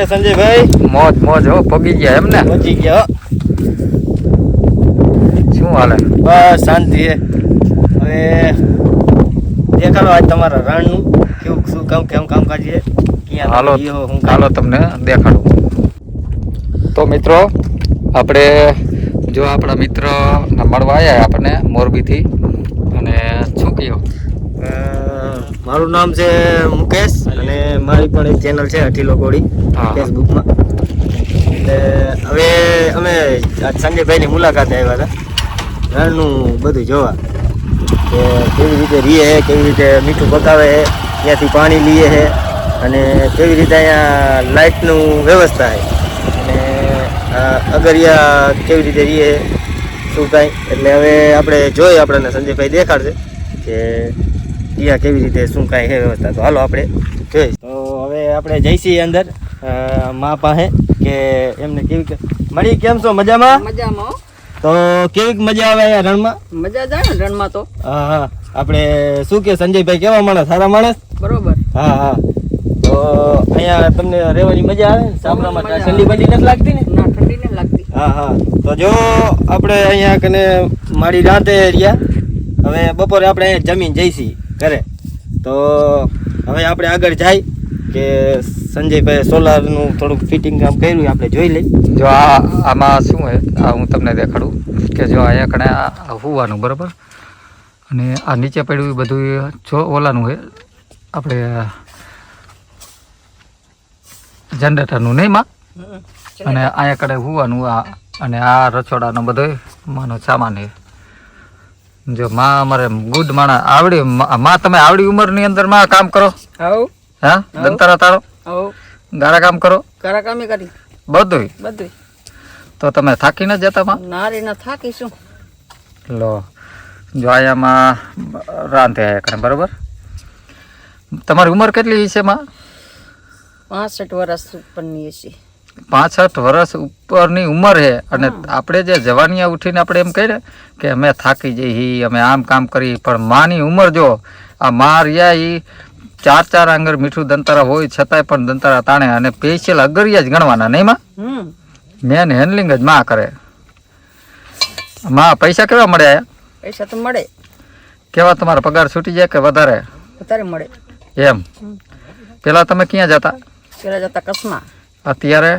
સંજયભાઈ? મોજ મોજ હો, પગી ગયા એમ ને? પહોંચી ગયા. શું હાલે? બસ શાંતિ છે. હવે દેખાડો આજ તમારા રણનું કેવું શું કેમ કામકાજ છે. હાલો હાલો તમને દેખાડું. તો મિત્રો આપણે જો આપણા મિત્ર મળવા આવ્યા આપણને મોરબીથી, અને શું કહ્યું? મારું નામ છે મુકેશ અને મારી પણ એક ચેનલ છે અઠીલો કોડી ફેસબુકમાં. એટલે હવે અમે સંજયભાઈની મુલાકાતે આવ્યા હતા રણનું બધું જોવા, કે કેવી રીતે રીએ છે, કેવી રીતે મીઠું પકાવે છે, ત્યાંથી પાણી લઈએ છે, અને કેવી રીતે અહીંયા લાઇટનું વ્યવસ્થા છે, અને અગરિયા કેવી રીતે રીએ શું કાંઈ. એટલે હવે આપણે જોઈએ, આપણને સંજયભાઈ દેખાડશે કે ત્યાં કેવી રીતે શું કાંઈ છે વ્યવસ્થા. તો હાલો આપણે જોઈ. તો હવે આપણે જઈશી અંદર મા પાસે કે એમને કેવી મળી. કેમ છો? મજામાં? મજામાં. તો કેવી મજા આવે અહીંયા રણમાં? મજા જાય ને રણમાં તો. હા હા. આપણે શું કે સંજયભાઈ કેવા માણસ? સારા માણસ? બરોબર. હા હા. તો અહીંયા તમને રહેવાની મજા આવે ને? સામરામાં ઠંડી બંડી નથી લાગતી ને? ના, ઠંડી નથી લાગતી. હા હા. તો જો આપણે અહીંયા કને મારી રાતે રહ્યા. હવે બપોરે આપણે અહીંયા જમીન જઈશી ઘરે. તો હવે આપણે આગળ જાય કે સંજયભાઈ સોલારનું થોડુંક ફિટિંગ કામ કર્યું, આપણે જોઈ લઈ. જો આમાં શું હોય આ હું તમને દેખાડું કે જો અહીંયા કણે હોવાનું બરાબર, અને આ નીચે પડ્યું બધું જો ઓલાનું હોય આપણે જનરેટરનું નહીં માં, અને અહીંયા કડે હોવાનું આ, અને આ રસોડાનો બધો માનો સામાન છે. જો માં અમારે ગુડ માણા આવડી માં, તમે આવડી ઉંમરની અંદર માં કામ કરો? હવ. હા, દંતારા તારો હવ. ગારા કામ કરો? કારા કામી કરી બધું. તો તમે થાકી ન જતા માં? નારી ના થાકી શું. લો જો અહીંયામાં રાંધે આયા કરે બરોબર. તમારી ઉંમર કેટલી છે માં? 65 વર્ષ ઉપરની હશે. 65 વર્ષ ઉપરની ઉંમર છે, અને આપણે જે જવાનિયા ઉઠીને આપણે એમ કહીએ કે અમે થાકી જઈએ, અમે આમ કામ કરી, પણ માની ઉંમર જો આ માં રહ્યા એ 4 આંગર મીઠું દંતારા હોય છતાંય પણ દંતારા તાણે, અને સ્પેશિયલ અગરિયા જ ગણવાના નહીં માં? મેન હેન્ડલિંગ જ માં કરે. માં પૈસા કેવા મળે? પૈસા તો મળે. કેવા તમારા પગાર છૂટી જાય કે વધારે? વધારે મળે. એમ. પેલા તમે ક્યાં જતા? પેલા જતા કચ્છમાં. અત્યારે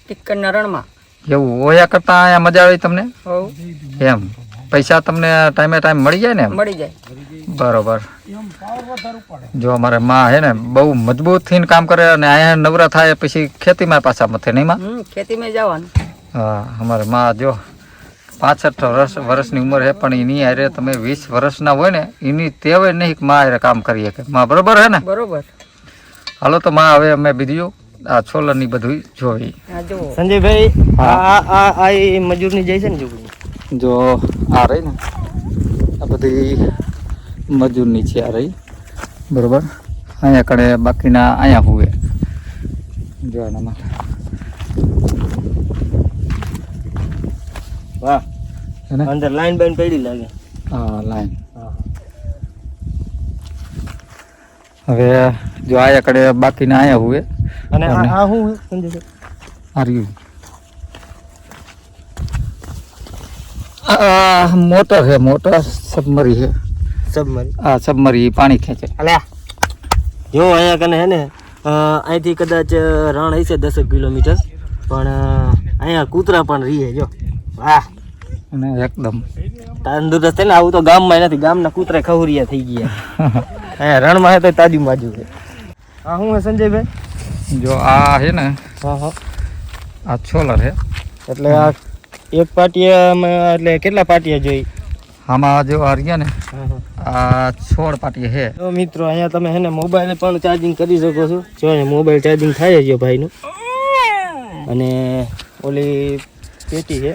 ટીક્કરના રણમાં. એવું ઓયા કરતા અહીંયા મજા આવી તમને? હવ. એમ. પૈસા તમને ટાઈમે ટાઈમ મળી જાય ને? મળી જાય. બરોબર. જો અમારે માં હે ને બહુ મજબૂત થઈને કામ કરે, અને અહીંયા નવરા થાય પછી ખેતીમાં પાછા મથે નહીં માં? ખેતીમાં જવાનું. હા, અમારે માં જો 65 વર્ષની ઉંમર છે, પણ એની હારે તમે 20 વર્ષના હોય ને એની ટેવ નહીં માં હારે કામ કરીએ કે માં. બરોબર હે ને? બરોબર. હાલો તો માં હવે અમે બીજું આ છોલરની બધું જોઈ. સંજયભાઈ આ મજૂરની જાય છે ને ઝૂંપડી? જો આ રહી ને આ બધી મજૂરની છે, આ રહી બરોબર. અહીંયા કડે બાકીના અહીંયા હુવે જો આના માટે. વાહ, અંદર લાઈન બાઈન પડી લાગે. હા, લાઈન. હવે જો આયા કડે બાકીના અહીંયા હુવે. અને આ શું સંજયભાઈ? મોટર છે, મોટર સબમરી છે. સબમરી? હા, સબમરી પાણી ખેંચે. અલ્યા જો અહીંયા કને હે ને અહીંથી કદાચ રણ હશે 10 કિલોમીટર, પણ અહીંયા કૂતરા પણ રીએ જો. વાહ, અને એકદમ તંદુરસ્ત છે ને. આવું તો ગામમાં નથી, ગામના કૂતરા ખવરિયા થઈ ગયા. અહીંયા રણમાં હે તો તાજું બાજુ છે. હા શું હે સંજયભાઈ? જો આ છે ને આ છોલર છે. એટલે આ એક પાટિયામાં એટલે કેટલા પાટિયા જોઈ? આમાં જો આ રહ્યા ને આ 16 પાટિયા છે. તો મિત્રો અહીંયા તમે હે ને મોબાઈલ પણ ચાર્જિંગ કરી શકો છો. જો મોબાઈલ ચાર્જિંગ થાય છે ભાઈનું. અને ઓલી પેટી છે.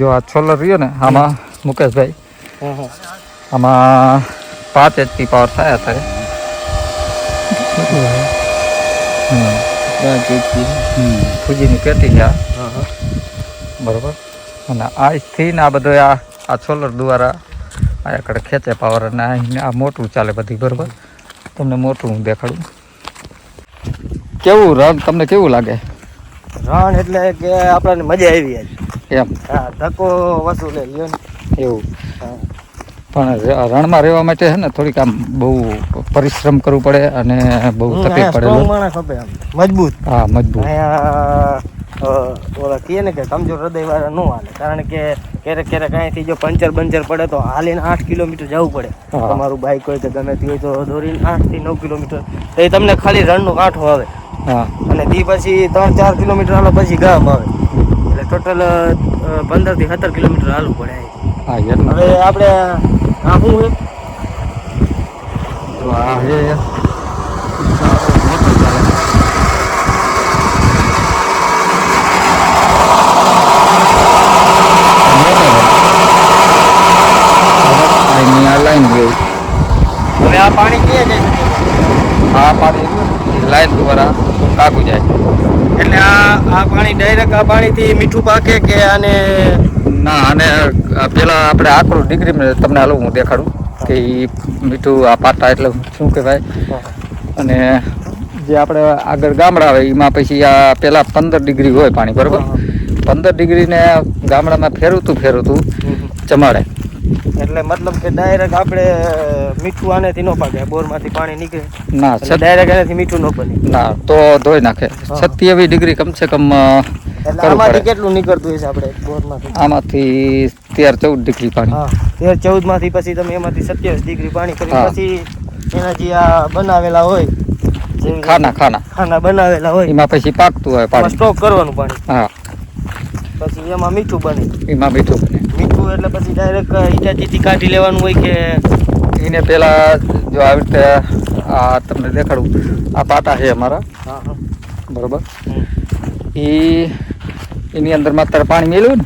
જો આ છોલર રહ્યો ને આમાં મુકેશભાઈ, હા આમાં 5 HP પાવર થાય થાય. ફૂજીની પેટી છે બરોબર. અને આજથી ને આ બધો આ સોલર દ્વારા આ કડે ખેંચે પાવર, અને આ મોટું ચાલે બધી બરોબર. તમને મોટું હું દેખાડું. કેવું રણ તમને કેવું લાગે રણ એટલે કે આપણને મજા આવી આજ. એમ હા, ધક્કો વસૂલે લ્યો ને. એવું હા. પણ રણમાં રહેવા માટે છે ને થોડીક આમ બહુ પરિશ્રમ કરવું પડે અને બહુ તકલીફ પડે સ્ટ્રોંગ માણસ ખપે આમ મજબૂત. હા મજબૂત અહીંયા ઓલા કહે ને કે કમજોર હૃદય વાળા ન હાલે, કારણ કે ક્યારેક અહીંથી જો પંચર બંચર પડે તો હાલીને 8 કિલોમીટર જવું પડે. હા. તમારું બાઈક હોય કે ગમે તે હોય તો દોરીને 8 થી 9 કિલોમીટર તો એ તમને ખાલી રણનો કાંઠો આવે. હા અને તે પછી 3-4 કિલોમીટર હાલો પછી ગામ આવે, એટલે ટોટલ 15 થી 17 કિલોમીટર હાલવું પડે. હા એટલે હવે આપણે આ શું છે? તો આ છે હવે આ પાણી ક્યાં જાય? આ પાણી લાઈન દ્વારા કાકું જાય. એટલે આ પાણી ડાયરેક્ટ આ પાણીથી મીઠું પાકે કે આને? ના અને પેલા આપણે આકરું ડિગ્રી તમને હાલો હું દેખાડું કે ઈ મીઠું આ પાટા એટલે શું કહેવાય. અને જે આપણે આગળ ગામડા આવે એમાં પછી આ પેલા 15 ડિગ્રી હોય પાણી, બરોબર. 15 ડિગ્રીને ગામડામાં ફેરવતું ચમાડે. એટલે મતલબ કે ડાયરેક્ટ આપણે મીઠું આનેથી ન પાકે, બોરમાંથી પાણી નીકળે ના ડાયરેક્ટ એનાથી મીઠું ન બને. ના તો ધોઈ નાખે. 27 ડિગ્રી કમસે કમ એટલે આમાંથી કેટલું નીકળતું હશે આપણે બોરમાંથી? આમાંથી 13-14 ડિગ્રી પાણી. હા, 13-14 માંથી પછી તમે એમાંથી 27 ડિગ્રી પાણી કરી હા. પછી એના જે આ બનાવેલા હોય ખાના બનાવેલા હોય એમાં પછી પાકતું હોય પાણી. સ્ટોક કરવાનું પાણી. હા પછી એમાં મીઠું બને. એમાં મીઠું બને. મીઠું એટલે પછી ડાયરેક્ટ ઈટાચીથી કાઢી લેવાનું હોય કે? એને પેલા જો આવી રીતે આ તમને દેખાડું, આ પાટા છે અમારા, હા હા બરોબર. એની અંદરમાં અત્યારે પાણી મેળવ્યું ને,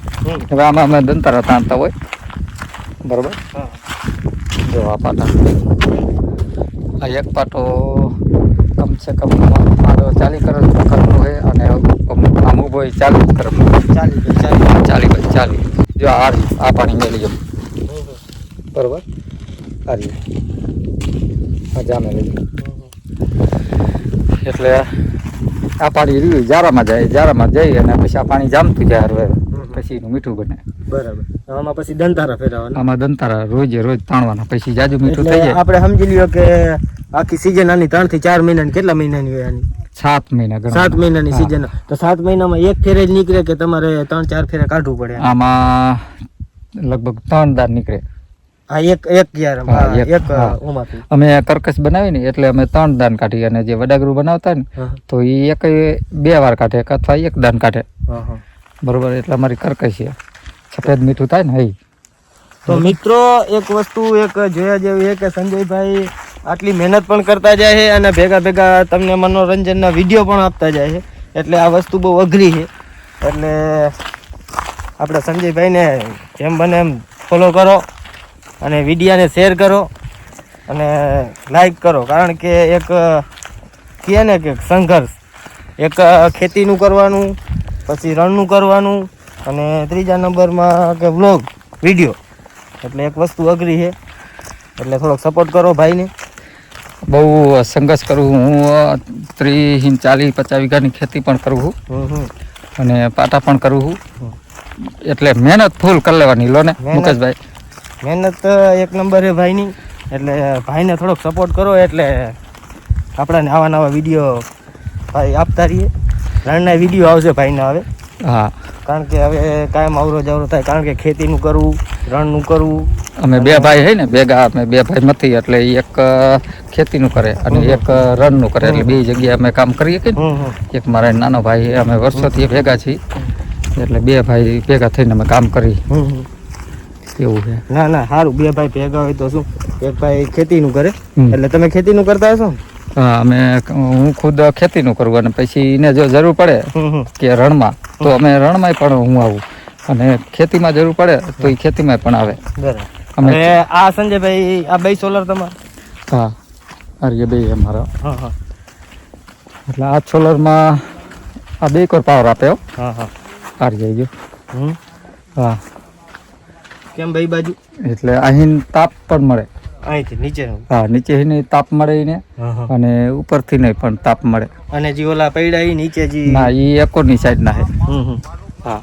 હવે આમાં અમે દંતારા તાણતા હોય, બરોબર. હા. જો આ પાટા, આ એક પાટો કમસે કમ 40 કરનો હોય અને આમ ઊભો 40 કરનો. 40 જો આ પાણી મેળી જાવ, બરોબર. આ જામે લઈ એટલે આ પાણી રહ્યું જારામાં જઈ અને પછી આ પાણી જામતું જાય, હવે પછી એનું મીઠું બને. બરાબર. આમાં પછી દંતારા ફેરવવાના. આમાં દંતારા રોજ તાણવાના, પછી જાજુ મીઠું થઈ જાય. આપણે સમજી લ્યો કે આખી સીઝન આની 3 થી 4 મહિનાની, કેટલા મહિનાની હોય આની? 7 મહિના. 7 મહિનાની સીઝન. તો 7 મહિનામાં એક ફેરે જ નીકળે કે તમારે 3-4 ફેરે કાઢવું પડે? આમાં લગભગ 3 દાર નીકળે. હા, એક ઓમાંથી અમે કરકસ બનાવી ને એટલે અમે 3 દાન કાઢી, અને જે વડાગરું બનાવતા ને તો એ 2 વાર કાઢે અથવા 1 દાન કાઢે, બરોબર. એટલે અમારી કરકસ છે, સફેદ મીઠું થાય ને. તો મિત્રો એક વસ્તુ જોયા જેવી છે કે સંજયભાઈ આટલી મહેનત પણ કરતા જાય છે અને ભેગા તમને મનોરંજનના વિડીયો પણ આપતા જાય છે, એટલે આ વસ્તુ બહુ અઘરી છે. એટલે આપણે સંજયભાઈને જેમ બને એમ ફોલો કરો અને વિડીયાને શેર કરો અને લાઈક કરો, કારણ કે એક કહે ને કે સંઘર્ષ, એક ખેતીનું કરવાનું, પછી રણનું કરવાનું, અને 3જા નંબરમાં કે વ્લોગ વિડીયો, એટલે એક વસ્તુ અઘરી છે. એટલે થોડોક સપોર્ટ કરો ભાઈને. બહુ સંઘર્ષ કરું હું. 30-40-50 વીઘાની ખેતી પણ કરું છું અને પાટા પણ કરું છું, એટલે મહેનત ફૂલ કરી લેવાની લો ને મુકેશભાઈ. મહેનત એક નંબર છે ભાઈની, એટલે ભાઈને થોડોક સપોર્ટ કરો, એટલે આપણાને આવા વિડીયો ભાઈ આપતા રહીએ. રણના વિડીયો આવશે ભાઈના હવે. હા, કારણ કે હવે કાયમ આવરો જવરો થાય, કારણ કે ખેતીનું કરવું, રણનું કરવું. અમે 2 ભાઈ છે ને ભેગા, અમે 2 ભાઈ નથી, એટલે એક ખેતીનું કરે અને એક રણનું કરે, એટલે 2 જગ્યાએ અમે કામ કરીએ કે એક મારા નાનો ભાઈ, અમે વર્ષોથી ભેગા છીએ, એટલે 2 ભાઈ ભેગા થઈને અમે કામ કરી. એવું છે. ના સારું, 2 ભાઈ ભેગા હોય તો શું, એક ભાઈ ખેતીનું કરે, એટલે તમે ખેતીનું કરતા હશો? હા, હું ખુદ ખેતીનું કરું, અને પછી એને જો જરૂર પડે કે રણમાં તો અમે રણમાં પણ હું આવું, અને ખેતીમાં જરૂર પડે તો એ ખેતીમાં પણ આવે. બરાબર. આ સંજયભાઈ આ 2 સોલર તમારા? હા, આર્ય 2 અમારા. હા. એટલે આ સોલરમાં આ 2 કોર પાવર આપે. હા. આર્ય જો. હા. કેમ ભાઈ બાજુ? એટલે અહીં તાપ પણ મળે. અહીંથી નીચેનું હા નીચે નહીં તાપ મળે એને હા હા અને ઉપરથી નહીં પણ તાપ મળે અને જે ઓલા પૈડા ઈ નીચે જે ના એ એકોની સાઈડ ના હે હમ હમ હા